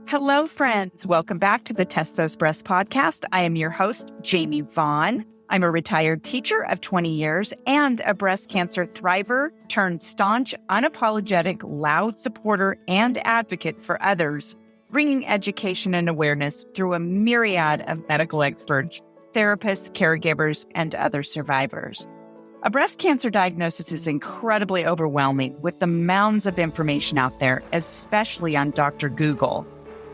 Hello, friends. Welcome back to the Test Those Breasts podcast. I am your host, Jamie Vaughn. I'm a retired teacher of 20 years and a breast cancer thriver turned staunch, unapologetic, loud supporter and advocate for others, bringing education and awareness through a myriad of medical experts, therapists, caregivers, and other survivors. A breast cancer diagnosis is incredibly overwhelming with the mounds of information out there, especially on Dr. Google.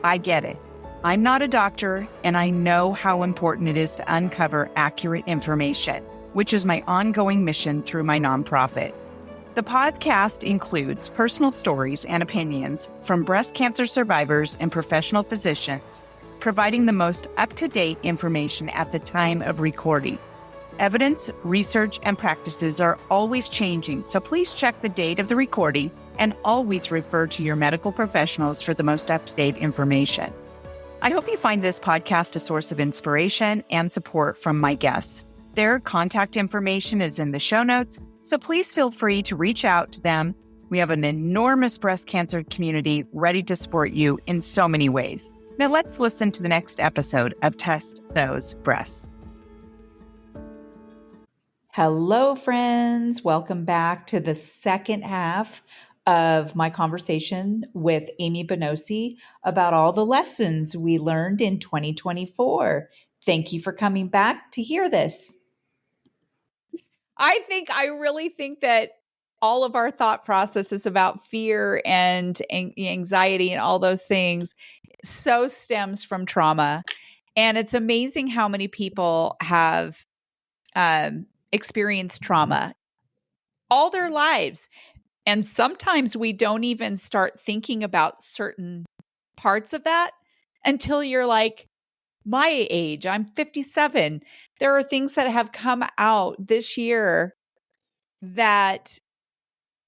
I get it. I'm not a doctor, and I know how important it is to uncover accurate information, which is my ongoing mission through my nonprofit. The podcast includes personal stories and opinions from breast cancer survivors and professional physicians, providing the most up-to-date information at the time of recording. Evidence, research, and practices are always changing, so please check the date of the recording and always refer to your medical professionals for the most up-to-date information. I hope you find this podcast a source of inspiration and support from my guests. Their contact information is in the show notes, so please feel free to reach out to them. We have an enormous breast cancer community ready to support you in so many ways. Now let's listen to the next episode of Test Those Breasts. Hello, friends. Welcome back to the second half of my conversation with Amy.banocy about all the lessons we learned in 2024. Thank you for coming back to hear this. I really think that all of our thought processes about fear and anxiety and all those things so stems from trauma. And it's amazing how many people have experienced trauma all their lives. And sometimes we don't even start thinking about certain parts of that until you're like my age. I'm 57. There are things that have come out this year that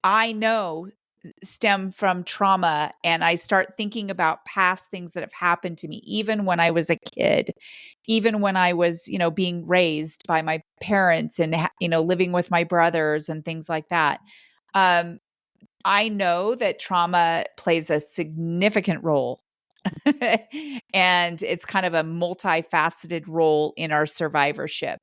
I know stem from trauma. And I start thinking about past things that have happened to me, even when I was a kid, even when I was, being raised by my parents and, living with my brothers and things like that. I know that trauma plays a significant role and it's kind of a multifaceted role in our survivorship.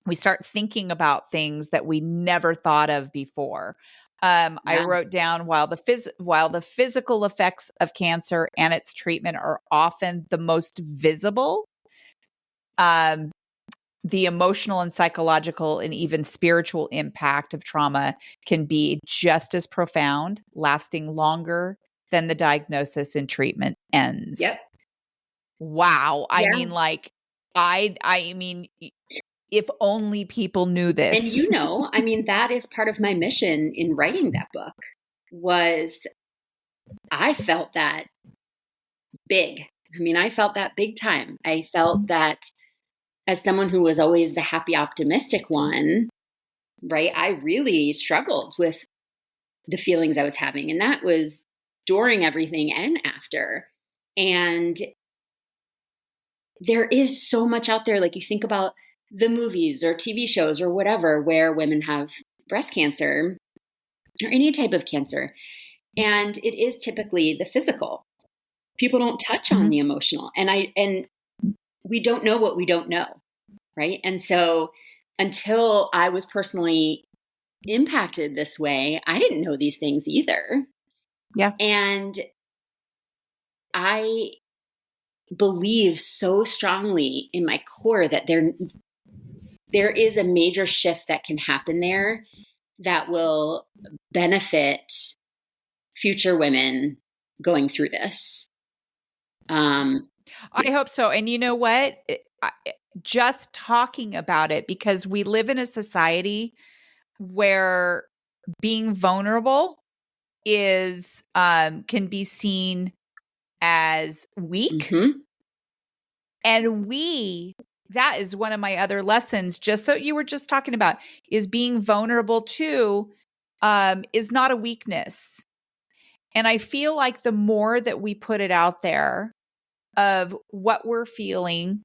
We start thinking about things that we never thought of before. I wrote down while the physical effects of cancer and its treatment are often the most visible, the emotional and psychological and even spiritual impact of trauma can be just as profound, lasting longer than the diagnosis and treatment ends. Yep. Wow. Yeah. I mean, if only people knew this. And that is part of my mission in writing that book was I felt that big. I felt that big time. I felt that as someone who was always the happy, optimistic one, right? I really struggled with the feelings I was having. And that was during everything and after. And there is so much out there. Like you think about the movies or TV shows or whatever, where women have breast cancer or any type of cancer. And it is typically the physical. People don't touch on the emotional. And we don't know what we don't know. Right. And so until I was personally impacted this way, I didn't know these things either. Yeah. And I believe so strongly in my core that there is a major shift that can happen there that will benefit future women going through this. I hope so. And you know what? Just talking about it, because we live in a society where being vulnerable is can be seen as weak. And that is one of my other lessons, just so you were just talking about, is being vulnerable too, is not a weakness. And I feel like the more that we put it out there of what we're feeling,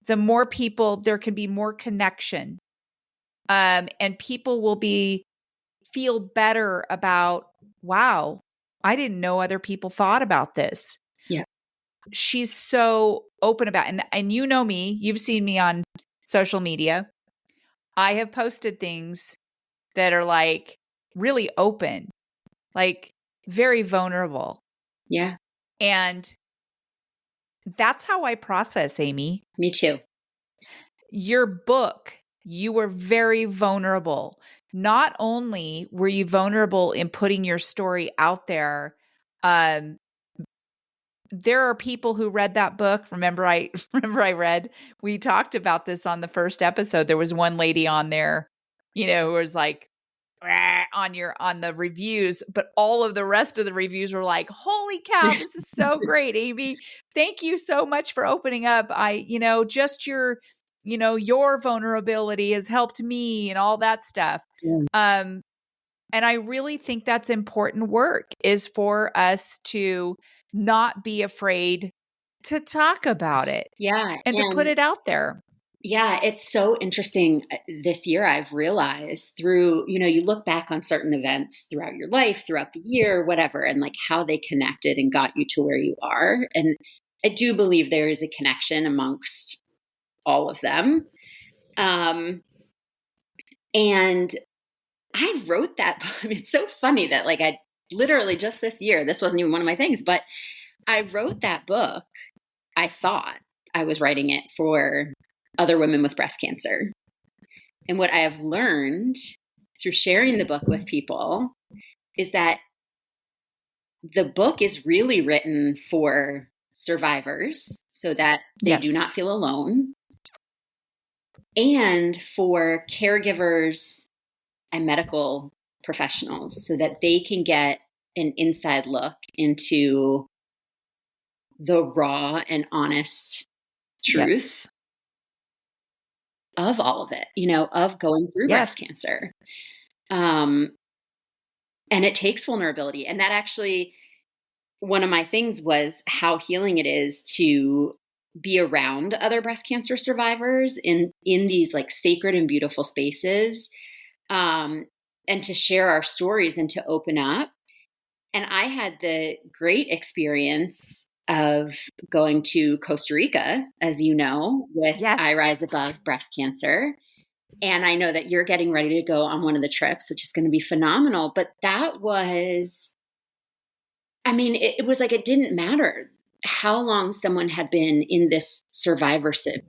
the more people, there can be more connection. And people will feel better about, wow, I didn't know other people thought about this. Yeah. She's so open about, and you know me, you've seen me on social media. I have posted things that are like really open, like very vulnerable. Yeah. And that's how I process, Amy. Me too. Your book, you were very vulnerable. Not only were you vulnerable in putting your story out there, there are people who read that book. Remember I read, we talked about this on the first episode. There was one lady on there, who was like, "Rah," on the reviews, but all of the rest of the reviews were like, "Holy cow, this is so great, Amy. Thank you so much for opening up. Just your vulnerability has helped me," and all that stuff. Yeah. And I really think that's important work, is for us to not be afraid to talk about it Yeah. and to put And it out there. yeah, it's so interesting. This year, I've realized through, you look back on certain events throughout your life, throughout the year, whatever, and like how they connected and got you to where you are. And I do believe there is a connection amongst all of them. And I wrote that book. It's so funny that like I literally just this year, this wasn't even one of my things, but I wrote that book. I thought I was writing it for other women with breast cancer. And what I have learned through sharing the book with people is that the book is really written for survivors so that they do not Yes. feel alone, and for caregivers and medical professionals so that they can get an inside look into the raw and honest truth Yes. of all of it, of going through breast Yes. cancer. And it takes vulnerability. And that actually, one of my things was how healing it is to be around other breast cancer survivors in these like sacred and beautiful spaces, and to share our stories and to open up. And I had the great experience of going to Costa Rica, as you know, with I Yes. Rise Above Breast Cancer. And I know that you're getting ready to go on one of the trips, which is going to be phenomenal. But that was, it was like it didn't matter how long someone had been in this survivorship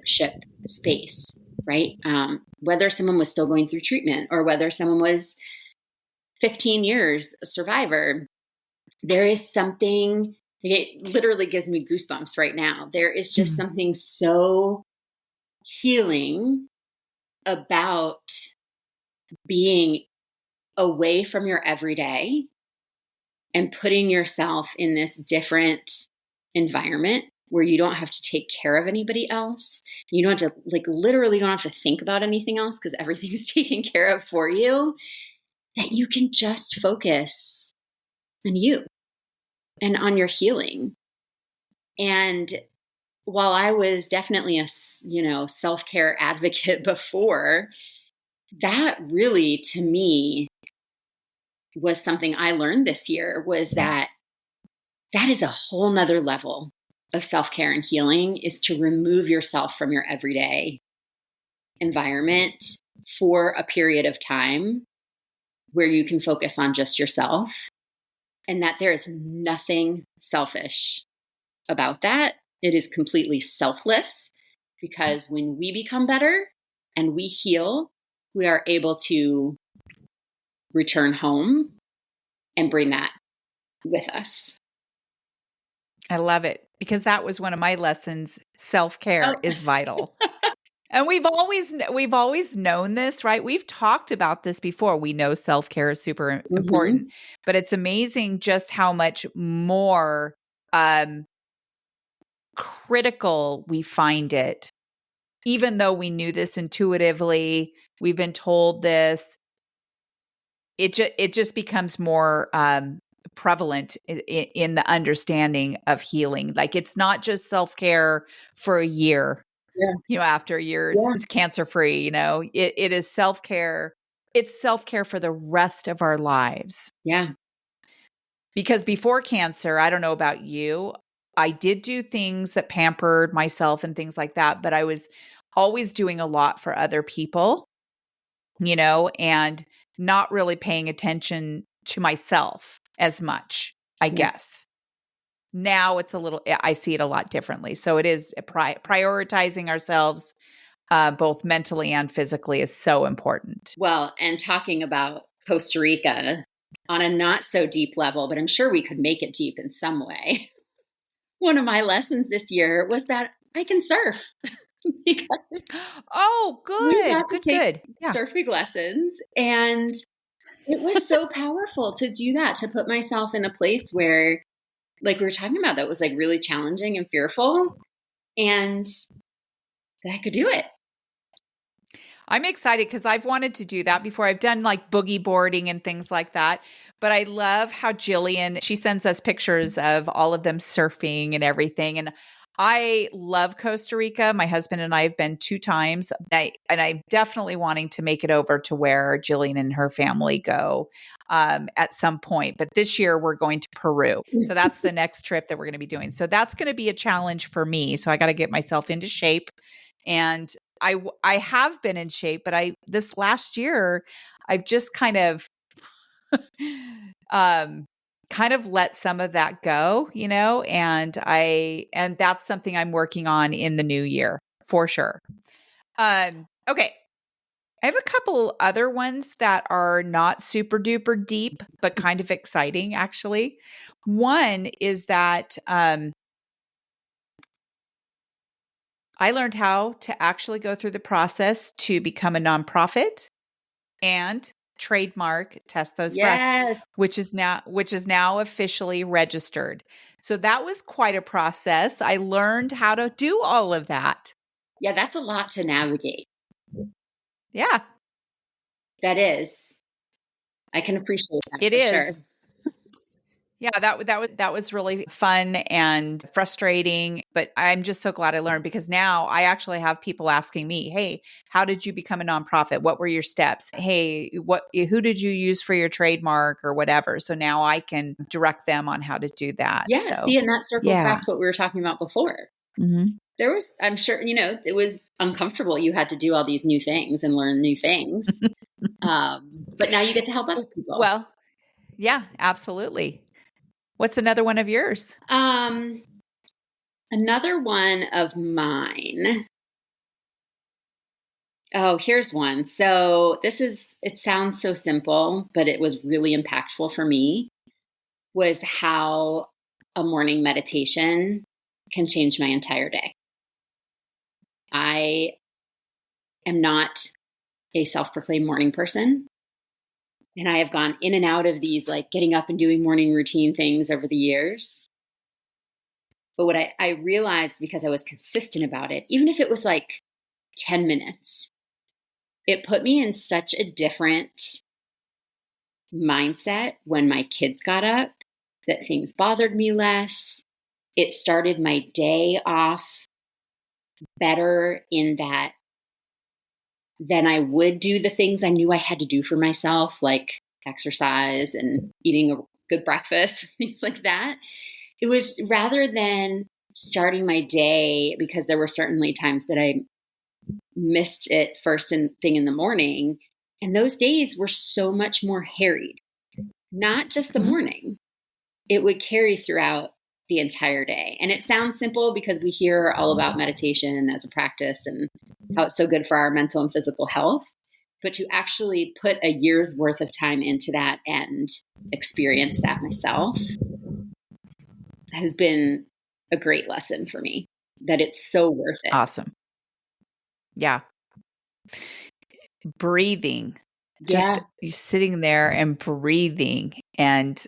space, right? Whether someone was still going through treatment or whether someone was 15 years a survivor, there is something, it literally gives me goosebumps right now. There is just something so healing about being away from your everyday and putting yourself in this different environment where you don't have to take care of anybody else. You don't have to, like, literally don't have to think about anything else because everything's taken care of for you, that you can just focus on you and on your healing. And while I was definitely a, self-care advocate before, that really, to me, was something I learned this year, was that is a whole nother level of self-care and healing, is to remove yourself from your everyday environment for a period of time where you can focus on just yourself, and that there is nothing selfish about that. It is completely selfless, because when we become better and we heal, we are able to return home and bring that with us. I love it, because that was one of my lessons. Self-care is vital. And we've always known this, right? We've talked about this before. We know self-care is super important, but it's amazing just how much more critical we find it. Even though we knew this intuitively, we've been told this, it just becomes more prevalent in the understanding of healing. Like, it's not just self-care for a year, after years cancer-free, it is self-care. It's self-care for the rest of our lives. Yeah. Because before cancer, I don't know about you, I did do things that pampered myself and things like that, but I was always doing a lot for other people, and not really paying attention to myself as much, I Yeah. guess. Now I see it a lot differently. So it is prioritizing ourselves, both mentally and physically, is so important. Well, and talking about Costa Rica on a not so deep level, but I'm sure we could make it deep in some way. One of my lessons this year was that I can surf because Oh, we got good, to good, take good. Yeah. surfing lessons, and it was so powerful to do that, to put myself in a place where, like we were talking about, that was like really challenging and fearful, and that I could do it. I'm excited because I've wanted to do that before. I've done like boogie boarding and things like that. But I love how Jillian, she sends us pictures of all of them surfing and everything. And I love Costa Rica. My husband and I have been 2 times. I'm definitely wanting to make it over to where Jillian and her family go at some point. But this year we're going to Peru. So that's the next trip that we're going to be doing. So that's going to be a challenge for me. So I got to get myself into shape. And I have been in shape, but this last year I've just kind of let some of that go, and that's something I'm working on in the new year for sure. Okay. I have a couple other ones that are not super duper deep, but kind of exciting actually. One is that I learned how to actually go through the process to become a nonprofit and trademark Test Those Breasts, Yes. which is now officially registered. So that was quite a process. I learned how to do all of that. Yeah, that's a lot to navigate. Yeah, That is. I can appreciate that it for sure. is. Yeah, that was really fun and frustrating, but I'm just so glad I learned because now I actually have people asking me, "Hey, how did you become a nonprofit? What were your steps? Hey, who did you use for your trademark or whatever?" So now I can direct them on how to do that. Yeah, So, see, and that circles yeah. back to what we were talking about before. Mhm. There was, I'm sure, it was uncomfortable. You had to do all these new things and learn new things. But now you get to help other people. Well, yeah, absolutely. What's another one of yours? Another one of mine. Oh, here's one. So it sounds so simple, but it was really impactful for me, was how a morning meditation can change my entire day. I am not a self-proclaimed morning person. And I have gone in and out of these, like getting up and doing morning routine things over the years. But what I realized, because I was consistent about it, even if it was like 10 minutes, it put me in such a different mindset when my kids got up, that things bothered me less. It started my day off better in that then I would do the things I knew I had to do for myself, like exercise and eating a good breakfast, things like that. It was, rather than starting my day, because there were certainly times that I missed it thing in the morning. And those days were so much more harried, not just the Mhm. morning. It would carry throughout the entire day. And it sounds simple because we hear all about meditation as a practice and how it's so good for our mental and physical health. But to actually put a year's worth of time into that and experience that myself has been a great lesson for me, that it's so worth it. Awesome. Yeah. Breathing. Yeah. Just you sitting there and breathing and,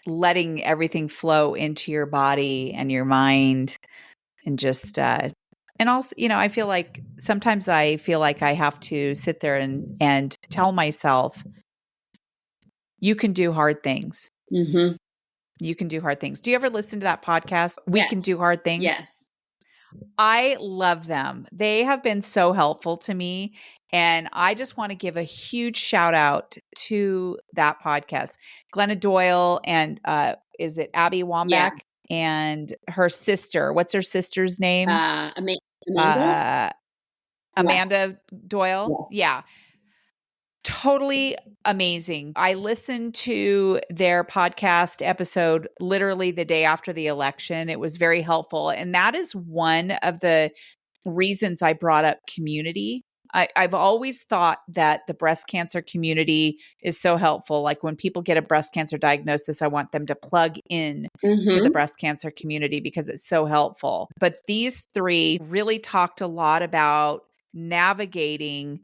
letting everything flow into your body and your mind and just and also, I feel like sometimes I feel like I have to sit there and tell myself, you can do hard things. Mm-hmm. You can do hard things. Do you ever listen to that podcast? We Yes. Can Do Hard Things. Yes. I love them. They have been so helpful to me. And I just want to give a huge shout out to that podcast. Glenna Doyle and is it Abby Yeah. Wambach and her sister. What's her sister's name? Amanda? Yeah. Amanda Doyle. Yes. Yeah. Totally amazing. I listened to their podcast episode literally the day after the election. It was very helpful. And that is one of the reasons I brought up community. I've always thought that the breast cancer community is so helpful. Like when people get a breast cancer diagnosis, I want them to plug in to the breast cancer community because it's so helpful. But these three really talked a lot about navigating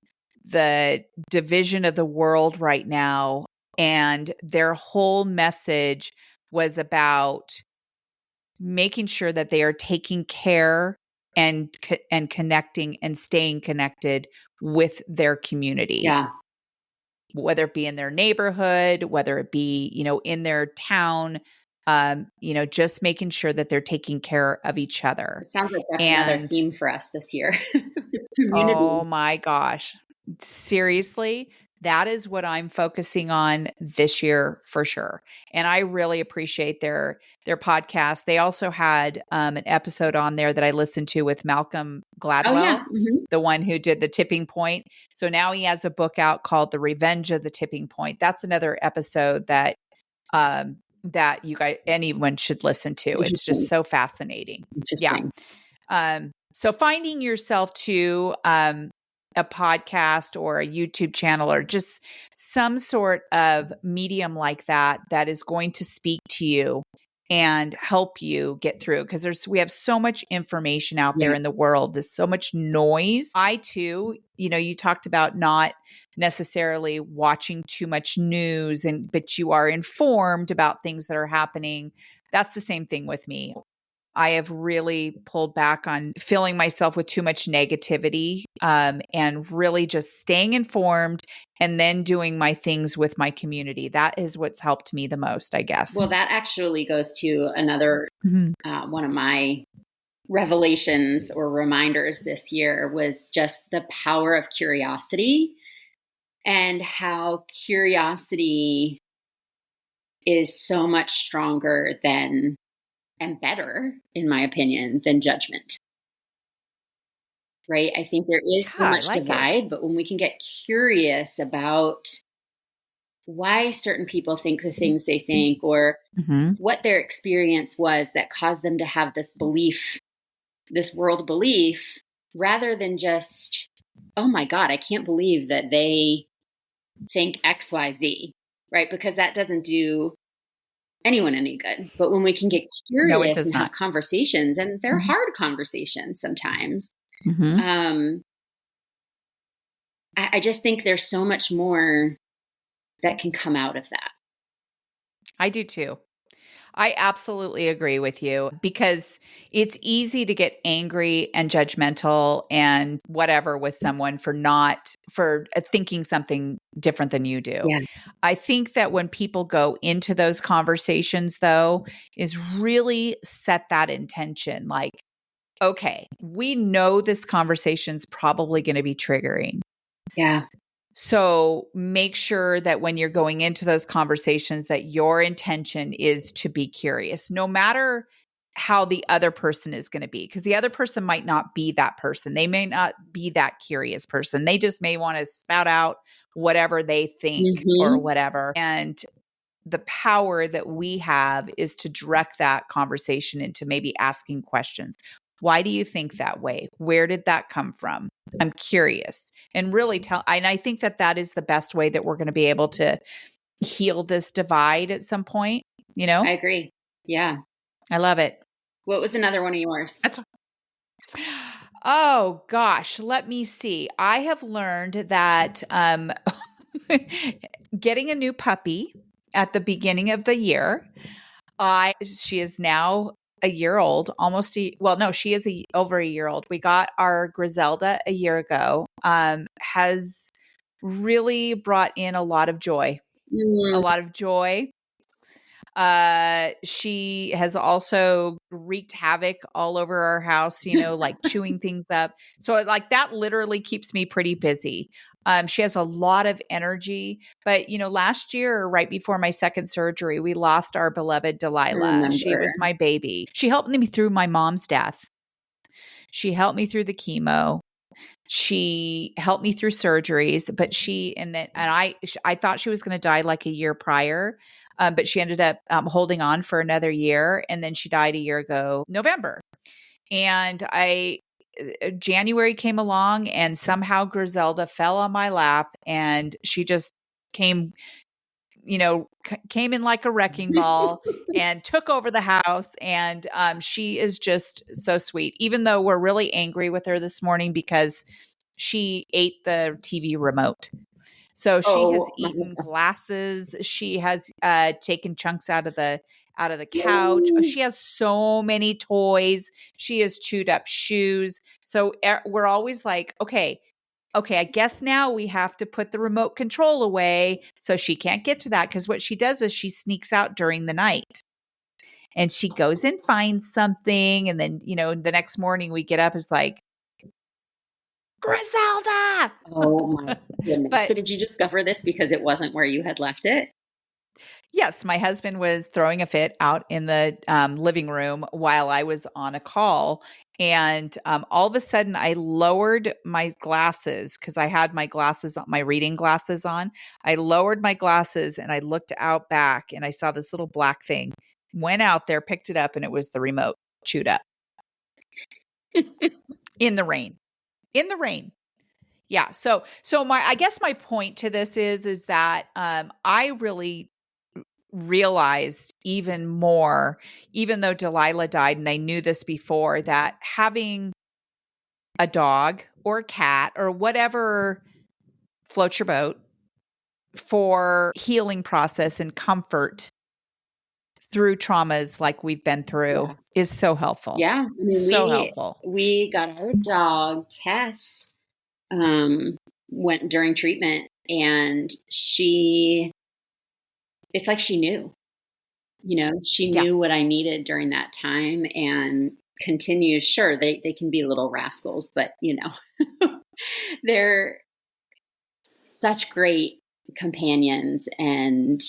the division of the world right now. And their whole message was about making sure that they are taking care and connecting and staying connected with their community. Yeah. Whether it be in their neighborhood, whether it be, in their town, just making sure that they're taking care of each other. It sounds like that's another theme for us this year. This community. Oh my gosh. Seriously, that is what I'm focusing on this year for sure. And I really appreciate their podcast. They also had an episode on there that I listened to with Malcolm Gladwell, Oh, yeah. the one who did The Tipping Point. So now he has a book out called The Revenge of the Tipping Point. That's another episode that that you guys, anyone should listen to. It's just so fascinating. Interesting. Yeah. So finding yourself to a podcast or a YouTube channel or just some sort of medium like that is going to speak to you and help you get through, because we have so much information out there in the world. There's so much noise. I too, you talked about not necessarily watching too much news, but you are informed about things that are happening. That's the same thing with me. I have really pulled back on filling myself with too much negativity, and really just staying informed and then doing my things with my community. That is what's helped me the most, I guess. Well, that actually goes to another one of my revelations or reminders this year was just the power of curiosity and how curiosity is so much stronger than and better, in my opinion, than judgment. Right? I think there is so much divide, but when we can get curious about why certain people think the things they think or what their experience was that caused them to have this belief, this world belief, rather than just, oh my God, I can't believe that they think X, Y, Z, right? Because that doesn't do anyone any good. But when we can get curious and have conversations, and they're hard conversations sometimes, I just think there's so much more that can come out of that. I do too. I absolutely agree with you, because it's easy to get angry and judgmental and whatever with someone for thinking something different than you do. Yeah. I think that when people go into those conversations, though, is really set that intention. Like, okay, we know this conversation's probably going to be triggering. Yeah. So make sure that when you're going into those conversations that your intention is to be curious, no matter how the other person is going to be, because the other person might not be that person. They may not be that curious person. They just may want to spout out whatever they think or whatever. And the power that we have is to direct that conversation into maybe asking questions. Why do you think that way? Where did that come from? I'm curious, and really and I think that is the best way that we're going to be able to heal this divide at some point, I agree. Yeah. I love it. What was another one of yours? Oh gosh, let me see. I have learned that getting a new puppy at the beginning of the year, she is now a year old, she is over a year old. We got our Griselda a year ago, has really brought in a lot of joy, a lot of joy. She has also wreaked havoc all over our house, like chewing things up. So like that literally keeps me pretty busy. She has a lot of energy, but last year, right before my second surgery, we lost our beloved I Delilah. She remember. was my baby. She helped me through my mom's death. She helped me through the chemo. She helped me through surgeries, but I thought she was going to die like a year prior, but she ended up holding on for another year, and then she died a year ago, November. And January came along, and somehow Griselda fell on my lap, and she just came came in like a wrecking ball and took over the house. And she is just so sweet, even though we're really angry with her this morning because she ate the TV remote. So she has Oh my eaten God. glasses. She has taken chunks out of the couch. She has so many toys. She has chewed up shoes. So we're always like, okay, I guess now we have to put the remote control away so she can't get to that. Because what she does is she sneaks out during the night and she goes and finds something. And then, the next morning we get up, it's like, Griselda. Oh my goodness. But So did you discover this because it wasn't where you had left it? yes, my husband was throwing a fit out in the living room while I was on a call. And all of a sudden, I lowered my glasses because I had my glasses on, my reading glasses on. I lowered my glasses and I looked out back and I saw this little black thing. Went out there, picked it up, and it was the remote chewed up in the rain. In the rain. Yeah. So I guess my point to this is that I really realized even more, even though Delilah died, and I knew this before, that having a dog or a cat or whatever floats your boat for healing process and comfort through traumas like we've been through Yes. is so helpful. Yeah. I mean, So helpful. we got our dog Tess um went during treatment, and it's like she knew. She Yeah. knew what I needed during that time, and continues. Sure, they can be little rascals, but they're such great companions and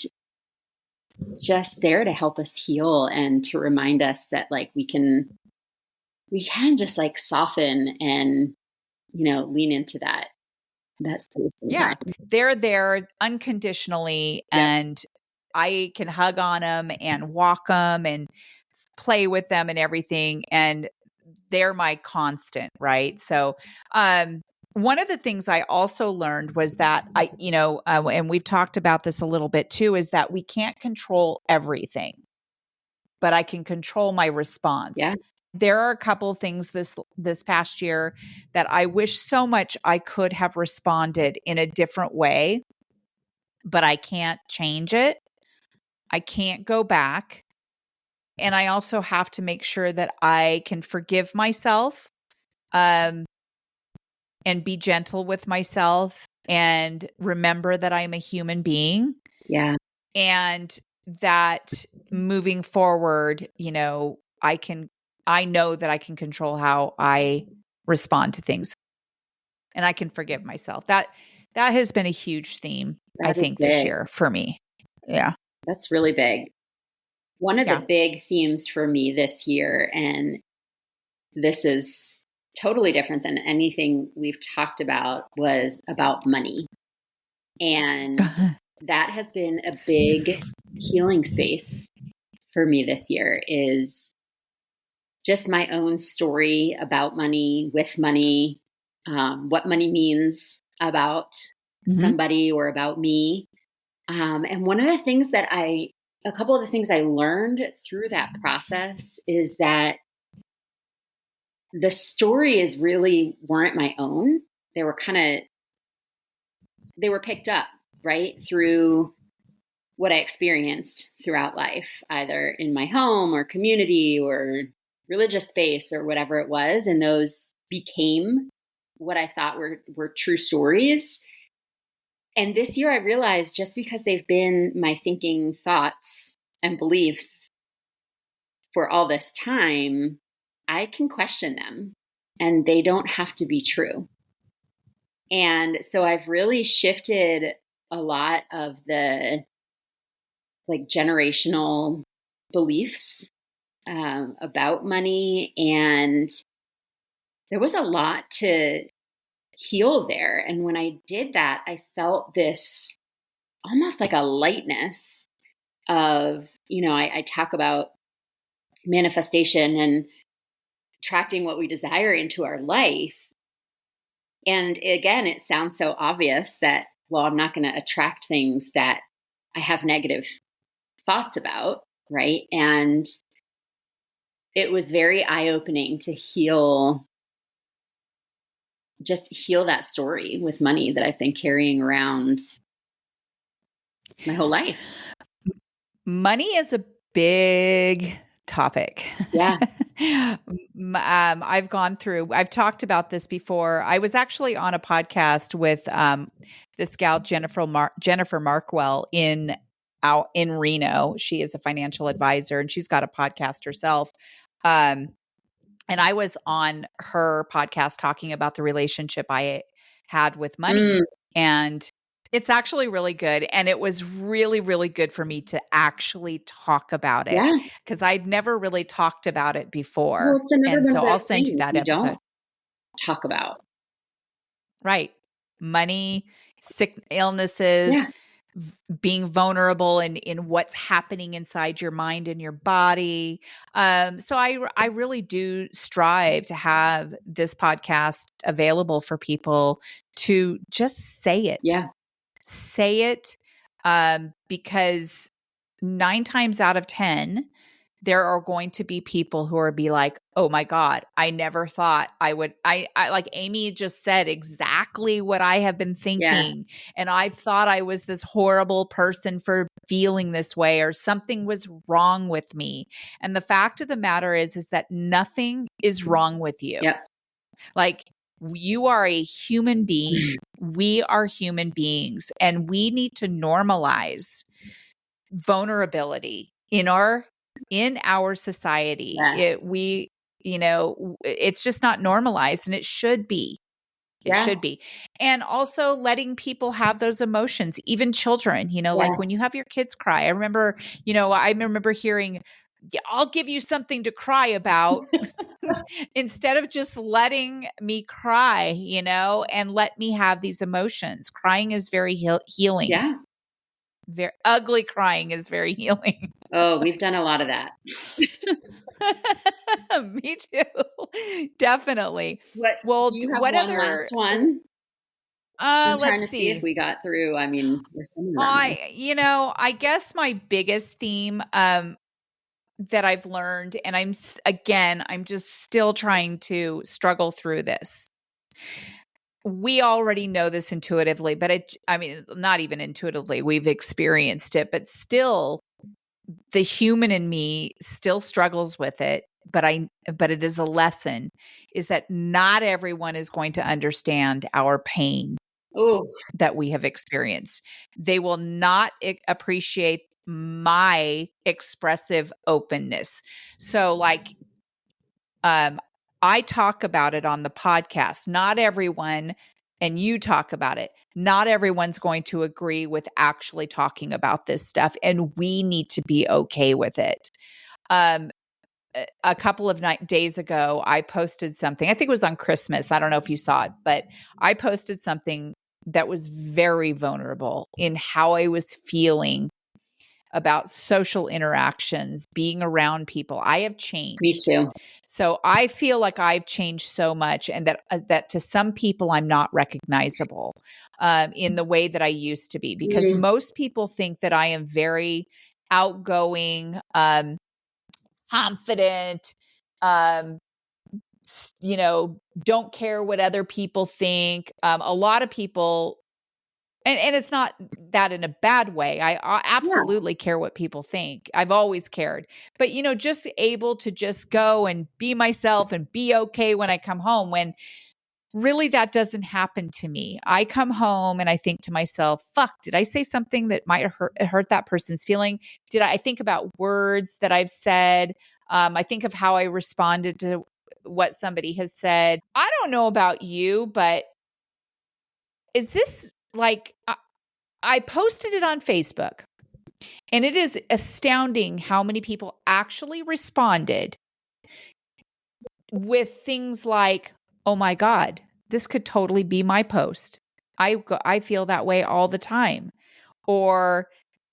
just there to help us heal and to remind us that like we can just like soften and lean into that space and Yeah. time. They're there unconditionally, Yep. and I can hug on them and walk them and play with them and everything. And they're my constant, right? So, one of the things I also learned was that and we've talked about this a little bit too, is that we can't control everything, but I can control my Yeah. response. There are a couple of things this past year that I wish so much I could have responded in a different way, but I can't change it. I can't go back. And I also have to make sure that I can forgive myself, um, and be gentle with myself and remember that I'm a human being, Yeah. and that moving forward, I know that I can control how I respond to things, and I can forgive myself. That has been a huge theme, I That is think, this big. year for me. Yeah. That's really big. One of the Yeah. big themes for me this year, and this is totally different than anything we've talked about, was about money. And that has been a big healing space for me this year, is just my own story about money, with money, what money means about Mhm. somebody or about me. And a couple of the things I learned through that process is that the stories really weren't my own. They were they were picked up, right, through what I experienced throughout life, either in my home or community or religious space or whatever it was. And those became what I thought were true stories. And this year I realized, just because they've been my thinking, thoughts, and beliefs for all this time, I can question them and they don't have to be true. And so I've really shifted a lot of the like generational beliefs about money. And there was a lot to heal there. And when I did that, I felt this almost like a lightness of, I talk about manifestation and attracting what we desire into our life. And again, it sounds so obvious that, well, I'm not going to attract things that I have negative thoughts about, right? And it was very eye-opening to just heal that story with money that I've been carrying around my whole life. Money is a big topic. Yeah. I've talked about this before. I was actually on a podcast with this gal, Jennifer Markwell out in Reno. She is a financial advisor and she's got a podcast herself. And I was on her podcast talking about the relationship I had with money. And it's actually really good. And it was really, really good for me to actually talk about it because I'd never really talked about it before. Well, it's another and one so of I'll those send you things that you episode. don't talk about. Right. Money, sick illnesses, being vulnerable in what's happening inside your mind and your body. So I really do strive to have this podcast available for people to just say it. Yeah. Say it, because 9 times out of 10, there are going to be people who are be like, oh my God, I never thought I would. I like Amy just said exactly what I have been thinking. Yes. And I thought I was this horrible person for feeling this way or something was wrong with me. And the fact of the matter is that nothing is wrong with you. Yep. Like you are a human being. We are human beings and we need to normalize vulnerability in our society. Yes. It's just not normalized and it should be. It should be. And also letting people have those emotions, even children, like when you have your kids cry. I remember hearing, I'll give you something to cry about instead of just letting me cry, and let me have these emotions. Crying is very healing. Yeah. Very ugly crying is very healing. Oh, we've done a lot of that. Me too. Definitely. Do you have one last one? I'm trying to see if we got through. I mean, there's some of them. I guess my biggest theme that I've learned, and I'm just still trying to struggle through this. We already know this intuitively, but not even intuitively, we've experienced it, but still the human in me still struggles with it. But it is a lesson, is that not everyone is going to understand our pain that we have experienced. They will not appreciate my expressive openness. So I talk about it on the podcast. Not everyone, and you talk about it, not everyone's going to agree with actually talking about this stuff. And we need to be okay with it. A couple of days ago, I posted something. I think it was on Christmas. I don't know if you saw it, but I posted something that was very vulnerable in how I was feeling about social interactions, being around people. I have changed. Me too. So I feel like I've changed so much, and that to some people I'm not recognizable in the way that I used to be, because most people think that I am very outgoing, confident, don't care what other people think. A lot of people, and it's not that in a bad way. I absolutely care what people think. I've always cared. But, just able to just go and be myself and be okay when I come home, when really that doesn't happen to me. I come home and I think to myself, fuck, did I say something that might hurt that person's feeling? I think about words that I've said? I think of how I responded to what somebody has said. I don't know about you, but is this like, I posted it on Facebook, and it is astounding how many people actually responded with things like, "Oh my God, this could totally be my post. I feel that way all the time." Or,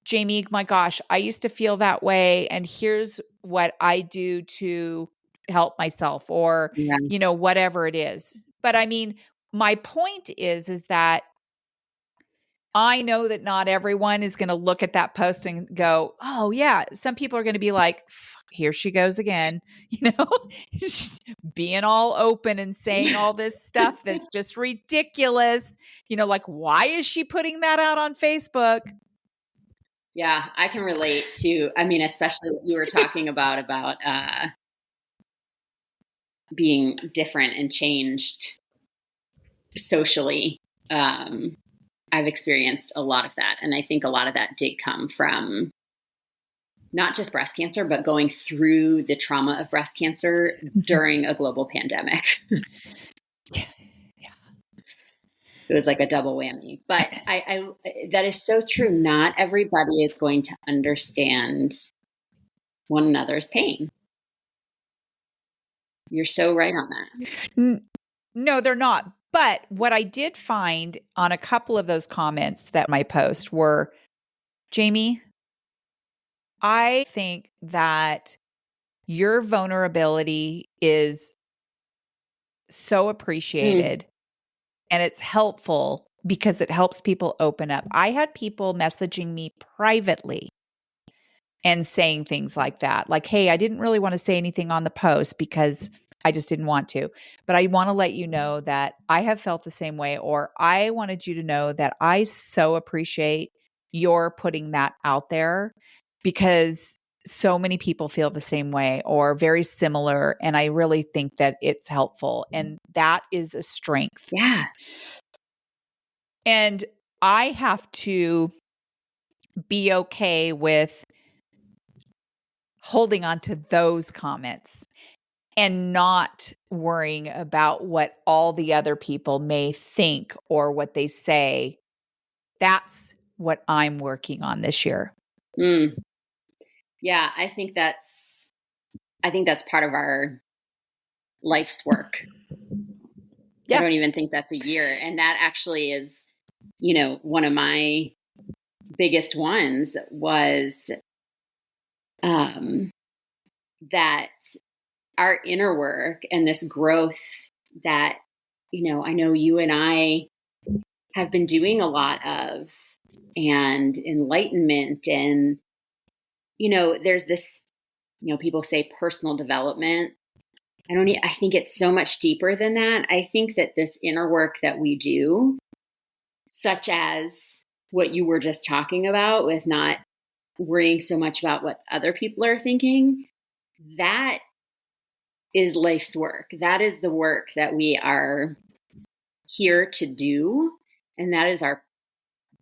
"Jamie, my gosh, I used to feel that way, and here's what I do to help myself," or, Yeah. whatever it is. But I mean, my point is that I know that not everyone is going to look at that post and go, "Oh yeah." Some people are going to be like, "Here she goes again," being all open and saying all this stuff that's just ridiculous. Like, why is she putting that out on Facebook? Yeah, I can relate to, I mean, especially what you were talking about being different and changed socially. I've experienced a lot of that. And I think a lot of that did come from not just breast cancer, but going through the trauma of breast cancer during a global pandemic. Yeah. It was like a double whammy. But I that is so true. Not everybody is going to understand one another's pain. You're so right on that. No, they're not. But what I did find on a couple of those comments that my post were, "Jamie, I think that your vulnerability is so Mm, appreciated, and it's helpful because it helps people open up." I had people messaging me privately and saying things like that. Like, "Hey, I didn't really want to say anything on the post because I just didn't want to. But I want to let you know that I have felt the same way," or, "I wanted you to know that I so appreciate your putting that out there because so many people feel the same way or very similar. And I really think that it's helpful." And that is a strength. yeah. And I have to be okay with holding on to those comments and not worrying about what all the other people may think or what they say. That's what I'm working on this year. Mm, yeah. I think that's part of our life's work. I Yeah. don't even think that's a year. And that actually is, one of my biggest ones was um, that our inner work and this growth that, I know you and I have been doing a lot of, and enlightenment. And, there's this, people say personal development. I think it's so much deeper than that. I think that this inner work that we do, such as what you were just talking about with not worrying so much about what other people are thinking, that is life's work. That is the work that we are here to do. And that is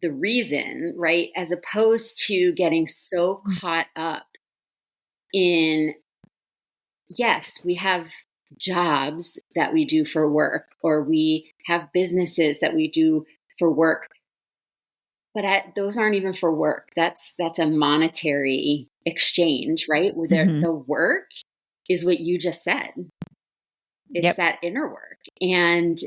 the reason, right? As opposed to getting so caught up in, yes, we have jobs that we do for work, or we have businesses that we do for work, but those aren't even for work. That's a monetary exchange, right? Where Mhm. the work is what you just said. It's Yep. that inner work. And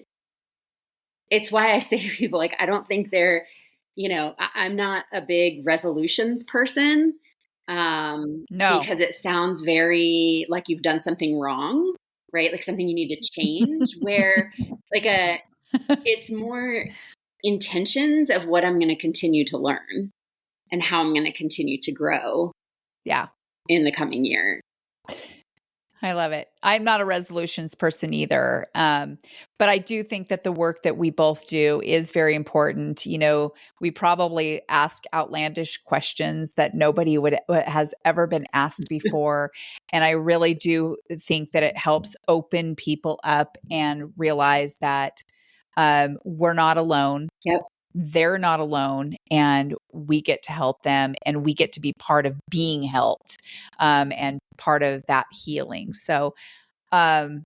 it's why I say to people, like, I don't think I'm not a big resolutions person, No. because it sounds very like you've done something wrong, right? Like something you need to change, where like it's more intentions of what I'm going to continue to learn and how I'm going to continue to grow Yeah. in the coming year. I love it. I'm not a resolutions person either. But I do think that the work that we both do is very important. We probably ask outlandish questions that nobody has ever been asked before. And I really do think that it helps open people up and realize that we're not alone. Yep. They're not alone, and we get to help them, and we get to be part of being helped, and part of that healing. So, um,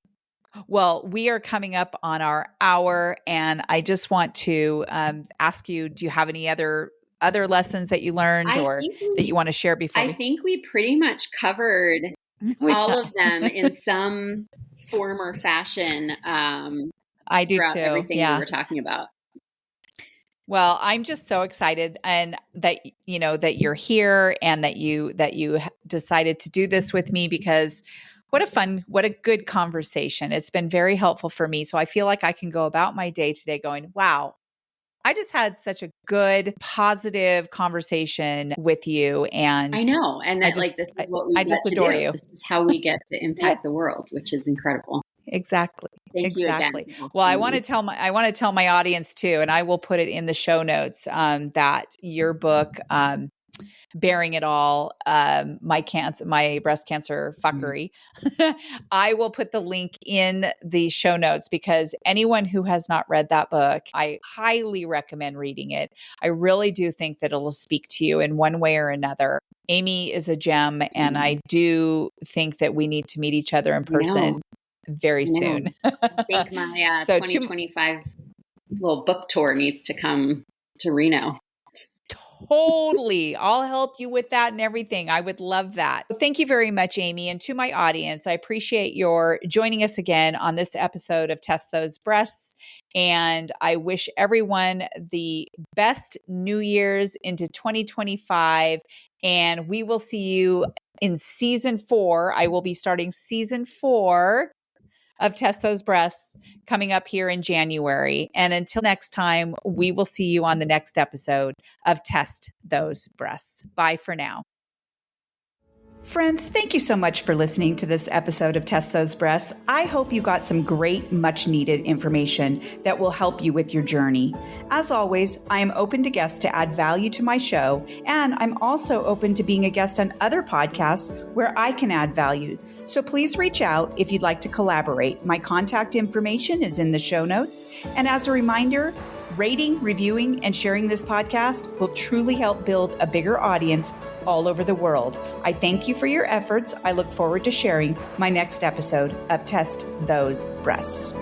Well, we are coming up on our hour, and I just want to ask you, do you have any other lessons that you learned or that you want to share before I think we pretty much covered all of them in some form or fashion I do throughout too. everything we Yeah. were talking about. Well, I'm just so excited, and that that you're here, and that you decided to do this with me, because what a good conversation. It's been very helpful for me. So I feel like I can go about my day today going, wow, I just had such a good, positive conversation with you. And I know. And that this is what we I get just to adore do. you. This is how we get to impact the world, which is incredible. Exactly. Thank you again. Well, I want to tell my audience too, and I will put it in the show notes, that your book, Bearing It All, my breast cancer fuckery. I will put the link in the show notes, because anyone who has not read that book, I highly recommend reading it. I really do think that it'll speak to you in one way or another. Amy is a gem, and I do think that we need to meet each other in person very soon. I think my 2025 little book tour needs to come to Reno. Totally. I'll help you with that and everything. I would love that. Thank you very much, Amy. And to my audience, I appreciate your joining us again on this episode of Test Those Breasts. And I wish everyone the best New Year's into 2025. And we will see you in season 4. I will be starting season 4 of Test Those Breasts coming up here in January. And until next time, we will see you on the next episode of Test Those Breasts. Bye for now. Friends, thank you so much for listening to this episode of Test Those Breasts. I hope you got some great, much needed information that will help you with your journey. As always, I am open to guests to add value to my show, and I'm also open to being a guest on other podcasts where I can add value. So please reach out if you'd like to collaborate. My contact information is in the show notes. And as a reminder, rating, reviewing, and sharing this podcast will truly help build a bigger audience all over the world. I thank you for your efforts. I look forward to sharing my next episode of Test Those Breasts.